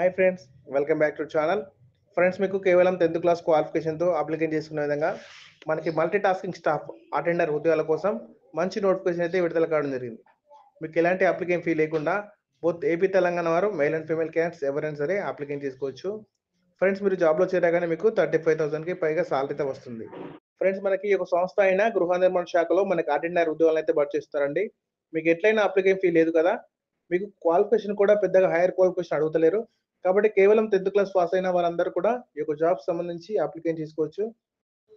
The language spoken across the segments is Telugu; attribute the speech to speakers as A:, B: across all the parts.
A: Hi friends, welcome back to channel. Friends, మీకు కేవలం 10th క్లాస్ క్వాలిఫికేషన్తో అప్లికేషన్ చేసుకునే విధంగా మనకి మల్టీ టాస్కింగ్ స్టాఫ్ అటెండర్ ఉద్యోగాల కోసం మంచి నోటిఫికేషన్ అయితే విడుదల కావడం జరిగింది. మీకు ఎలాంటి అప్లికేషన్ ఫీ లేకుండా బోత్ ఏపీ తెలంగాణ వారు మెయిల్ అండ్ ఫీమేల్ క్యాండిడేట్స్ ఎవరైనా సరే అప్లికేషన్ చేసుకోవచ్చు. ఫ్రెండ్స్, మీరు జాబ్లో చేరగానే మీకు 35,000కి పైగా సాలరీతో వస్తుంది. ఫ్రెండ్స్, మనకి ఒక సంస్థ అయిన గృహ నిర్మాణ శాఖలో మనకి అటెండర్ ఉద్యోగాలు అయితే భర్తీ చేస్తారండి. మీకు ఎట్లయినా అప్లికేషన్ ఫీ లేదు కదా, మీకు క్వాలిఫికేషన్ కూడా పెద్దగా హైయర్ క్వాలిఫికేషన్ అడుగుతలేరు. కాబట్టి కేవలం 10th క్లాస్ పాస్ అయిన వారందరూ కూడా ఈ యొక్క జాబ్ సంబంధించి అప్లికేషన్ చేసుకోవచ్చు.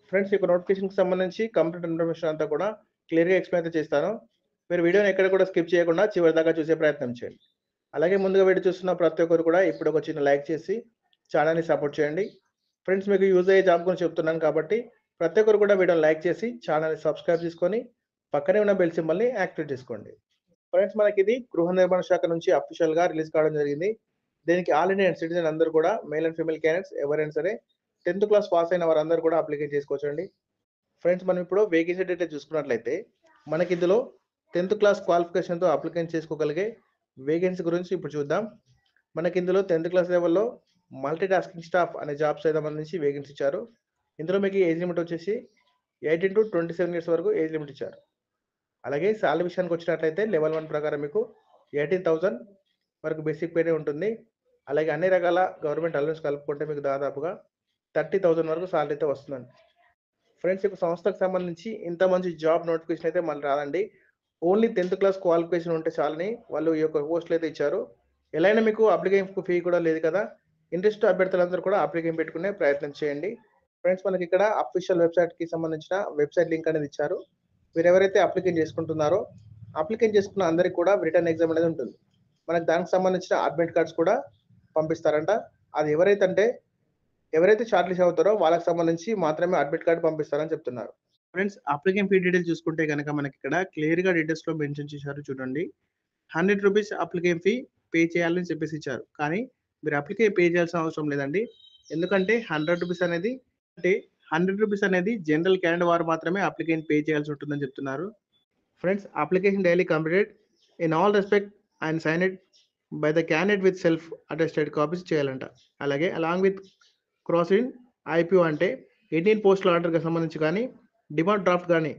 A: ఫ్రెండ్స్, ఈ యొక్క నోటిఫికేషన్కి సంబంధించి కంప్లీట్ ఇన్ఫర్మేషన్ అంతా కూడా క్లియర్గా ఎక్స్ప్లెయిన్ అయితే చేస్తాను. మీరు వీడియోని ఎక్కడ కూడా స్కిప్ చేయకుండా చివరి దాకా చూసే ప్రయత్నం చేయండి. అలాగే ముందుగా వీడియో చూస్తున్న ప్రతి ఒక్కరు కూడా ఇప్పుడు ఒక చిన్న లైక్ చేసి ఛానల్ని సపోర్ట్ చేయండి. ఫ్రెండ్స్, మీకు యూజ్ అయ్యే జాబ్ గురించి చెప్తున్నాను కాబట్టి ప్రతి ఒక్కరు కూడా వీడియోని లైక్ చేసి ఛానల్ని సబ్స్క్రైబ్ చేసుకొని పక్కనే ఉన్న బెల్ సింబల్ని యాక్టివేట్ చేసుకోండి. ఫ్రెండ్స్, మనకి ఇది గృహ నిర్మాణ శాఖ నుంచి అఫీషియల్గా రిలీజ్ కావడం జరిగింది. దీనికి ఆల్ ఇండియన్ సిటిజన్ అందరూ కూడా మెయిల్ అండ్ ఫీమేల్ క్యాండిడేట్స్ ఎవరైనా సరే 10th క్లాస్ పాస్ అయిన వారందరూ కూడా అప్లికేషన్ చేసుకోవచ్చండి. ఫ్రెండ్స్, మనం ఇప్పుడు వేకెన్సీ డీటెయిల్స్ చూసుకున్నట్లయితే మనకి ఇందులో 10th క్లాస్ క్వాలిఫికేషన్తో అప్లికేషన్ చేసుకోగలిగే వేకెన్సీ గురించి ఇప్పుడు చూద్దాం. మనకి ఇందులో 10th క్లాస్ లెవెల్లో మల్టీ టాస్కింగ్ స్టాఫ్ అనే జాబ్స్ సంబంధించి వేకెన్సీ ఇచ్చారు. ఇందులో మీకు ఏజ్ లిమిట్ వచ్చేసి 18 to 27 ఇయర్స్ వరకు ఏజ్ లిమిట్ ఇచ్చారు. అలాగే సాలరీ విషయానికి వచ్చినట్లయితే లెవెల్ 1 ప్రకారం మీకు 18,000 వరకు బేసిక్ పేనే ఉంటుంది. అలాగే అన్ని రకాల గవర్నమెంట్ అలవెన్స్ కలుపుకుంటే మీకు దాదాపుగా 30,000 వరకు సాలరీ అయితే వస్తుందండి. ఫ్రెండ్స్, ఈ సంస్థకు సంబంధించి ఇంత మంచి జాబ్ నోటిఫికేషన్ అయితే మళ్ళీ రాదండి. ఓన్లీ 10th క్లాస్ క్వాలిఫికేషన్ ఉంటే చాలని వాళ్ళు ఈ యొక్క పోస్టులు అయితే ఇచ్చారు. ఎలా అయినా మీకు అప్లికేషన్ ఫీ కూడా లేదు కదా, ఇంట్రెస్ట్ అభ్యర్థులందరూ కూడా అప్లికేషన్ పెట్టుకునే ప్రయత్నం చేయండి. ఫ్రెండ్స్, మనకి ఇక్కడ అఫీషియల్ వెబ్సైట్కి సంబంధించిన వెబ్సైట్ లింక్ అనేది ఇచ్చారు. మీరు ఎవరైతే అప్లికేషన్ చేసుకుంటున్నారో అప్లికేషన్ చేసుకున్న అందరికి కూడా రిటర్న్ ఎగ్జామ్ అనేది ఉంటుంది. మనకి దానికి సంబంధించిన అడ్మిట్ కార్డ్స్ కూడా పంపిస్తారంట. అది ఎవరైతే షార్ట్ లిస్ట్ అవుతారో వాళ్ళకి సంబంధించి మాత్రమే అడ్మిట్ కార్డ్ పంపిస్తారని చెప్తున్నారు. ఫ్రెండ్స్, అప్లికేషన్ ఫీ డీటెయిల్స్ చూసుకుంటే కనుక మనకి ఇక్కడ క్లియర్గా డీటెయిల్స్లో మెన్షన్ చేశారు. చూడండి, 100 రూపీస్ అప్లికేషన్ ఫీ పే చేయాలని చెప్పేసి ఇచ్చారు. కానీ మీరు అప్లికేషన్ పే చేయాల్సిన అవసరం లేదండి. ఎందుకంటే 100 రూపీస్ అనేది జనరల్ క్యాండిడేట్ వారు మాత్రమే అప్లికేషన్ పే చేయాల్సి ఉంటుందని చెప్తున్నారు. Friends, application duly completed in all respect and sign it by the candidate with self attested copies చేయాలంట. అలాగే along with cross in IPO అంటే ఇండియన్ పోస్టల్ ఆర్డర్కి సంబంధించి కానీ డిమాండ్ డ్రాఫ్ట్ కానీ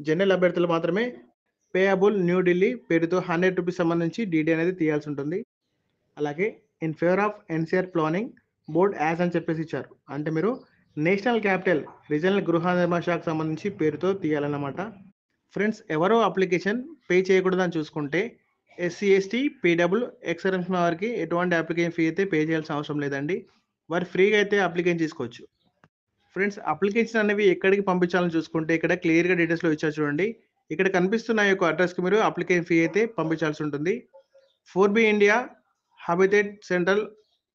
A: జనరల్ అభ్యర్థులు మాత్రమే పేయబుల్ న్యూఢిల్లీ పేరుతో 100 రూపీస్ సంబంధించి డీడీ అనేది తీయాల్సి ఉంటుంది. అలాగే in favour of NCR planning board as అని చెప్పేసి ఇచ్చారు. అంటే మీరు నేషనల్ క్యాపిటల్ రీజనల్ గృహ నిర్మాణ శాఖకు సంబంధించి పేరుతో తీయాలన్నమాట. ఫ్రెండ్స్, ఎవరో అప్లికేషన్ పే చేయకూడదని చూసుకుంటే ఎస్సీ ఎస్టీ పీడబ్ల్యూ ఎక్స్ఎర్ఎంస్ వారికి ఎటువంటి అప్లికేషన్ ఫీ అయితే పే చేయాల్సిన అవసరం లేదండి. వారు ఫ్రీగా అయితే అప్లికేషన్ తీసుకోవచ్చు. ఫ్రెండ్స్, అప్లికేషన్ అనేవి ఎక్కడికి పంపించాలని చూసుకుంటే ఇక్కడ క్లియర్గా డీటెయిల్స్లో ఇచ్చారు. చూడండి, ఇక్కడ కనిపిస్తున్న యొక్క అడ్రస్కి మీరు అప్లికేషన్ ఫీ అయితే పంపించాల్సి ఉంటుంది. 4B India Habitat Centre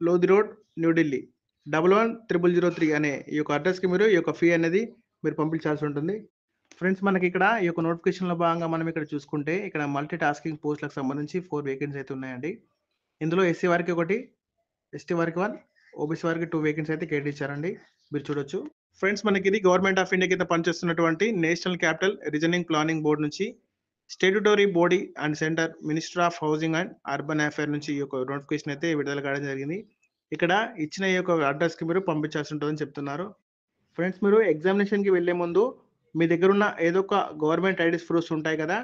A: Lodhi Road New Delhi 111003 అనే ఈ యొక్క అడ్రస్కి మీరు ఈ యొక్క ఫీ అనేది మీరు పంపించాల్సి ఉంటుంది. ఫ్రెండ్స్, మనకి ఇక్కడ ఈ యొక్క నోటిఫికేషన్లో భాగంగా మనం ఇక్కడ చూసుకుంటే ఇక్కడ మల్టీ టాస్కింగ్ పోస్టులకు సంబంధించి 4 వేకెన్సీ అయితే ఉన్నాయండి. ఇందులో ఎస్సీ వారికి 1, ఎస్టీ వారికి 1, ఓబీసీ వారికి 2 వేకెన్సీ అయితే కేటాయించారండి. మీరు చూడొచ్చు. ఫ్రెండ్స్, మనకి ఇది గవర్నమెంట్ ఆఫ్ ఇండియా కింద పనిచేస్తున్నటువంటి national capital reasoning planning board నుంచి statutory body and centre minister of housing and urban affair నుంచి ఈ యొక్క నోటిఫికేషన్ అయితే విడుదల కావడం జరిగింది. ఇక్కడ ఇచ్చిన ఈ యొక్క అడ్రస్కి మీరు పంపించాల్సి ఉంటుందని చెప్తున్నారు. ఫ్రెండ్స్, మీరు ఎగ్జామినేషన్కి వెళ్ళే ముందు మీ దగ్గర ఉన్న ఏదో ఒక గవర్నమెంట్ ఐడీస్ ప్రూఫ్స్ ఉంటాయి కదా,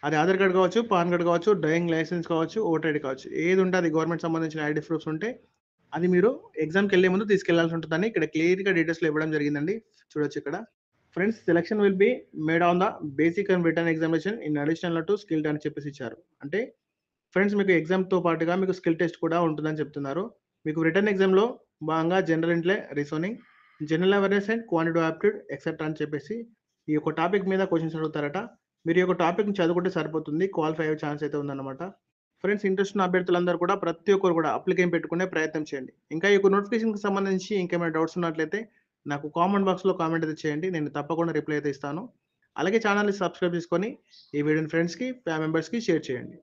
A: అది ఆధార్ కార్డ్ కావచ్చు, పాన్ కార్డ్ కావచ్చు, డ్రైవింగ్ లైసెన్స్ కావచ్చు, ఓటర్ ఐడి కావచ్చు, ఏది ఉంటే అది గవర్నమెంట్ సంబంధించిన ఐడి ప్రూఫ్స్ ఉంటే అది మీరు ఎగ్జామ్కి వెళ్ళే ముందు తీసుకెళ్లాల్సి ఉంటుందని ఇక్కడ క్లియర్గా డీటెయిల్స్లో ఇవ్వడం జరిగిందండి. చూడొచ్చు ఇక్కడ. Friends, selection will be made on the basic and written examination in additional to skill అని చెప్పేసి ఇచ్చారు. అంటే ఫ్రెండ్స్, మీకు ఎగ్జామ్తో పాటుగా మీకు స్కిల్ టెస్ట్ కూడా ఉంటుందని చెప్తున్నారు. మీకు రిటర్న్ ఎగ్జామ్లో భాగంగా జనరల్ ఇంటె reasoning, general awareness and quantitative aptitude etcetera అని చెప్పేసి ఈ యొక్క టాపిక్ మీద క్వశ్చన్స్ అడుగుతారట. మీరు ఈ యొక్క టాపిక్ని చదువుకుంటే సరిపోతుంది, క్వాలిఫై అయ్యే ఛాన్స్ అయితే ఉందన్నమాట. ఫ్రెండ్స్, ఇంట్రెస్ట్ ఉన్న అభ్యర్థులందరూ కూడా ప్రతి ఒక్కరు కూడా అప్లికేషన్ పెట్టుకునే ప్రయత్నం చేయండి. ఇంకా ఈ యొక్క నోటిఫికేషన్కి సంబంధించి ఇంకేమైనా డౌట్స్ ఉన్నట్లయితే నాకు కామెంట్ బాక్స్లో కామెంట్ అయితే చేయండి, నేను తప్పకుండా రిప్లై అయితే ఇస్తాను. అలాగే ఛానల్ని సబ్స్క్రైబ్ చేసుకొని ఈ వీడియోని ఫ్రెండ్స్కి, ఫ్యామిలీ మెంబర్స్కి షేర్ చేయండి.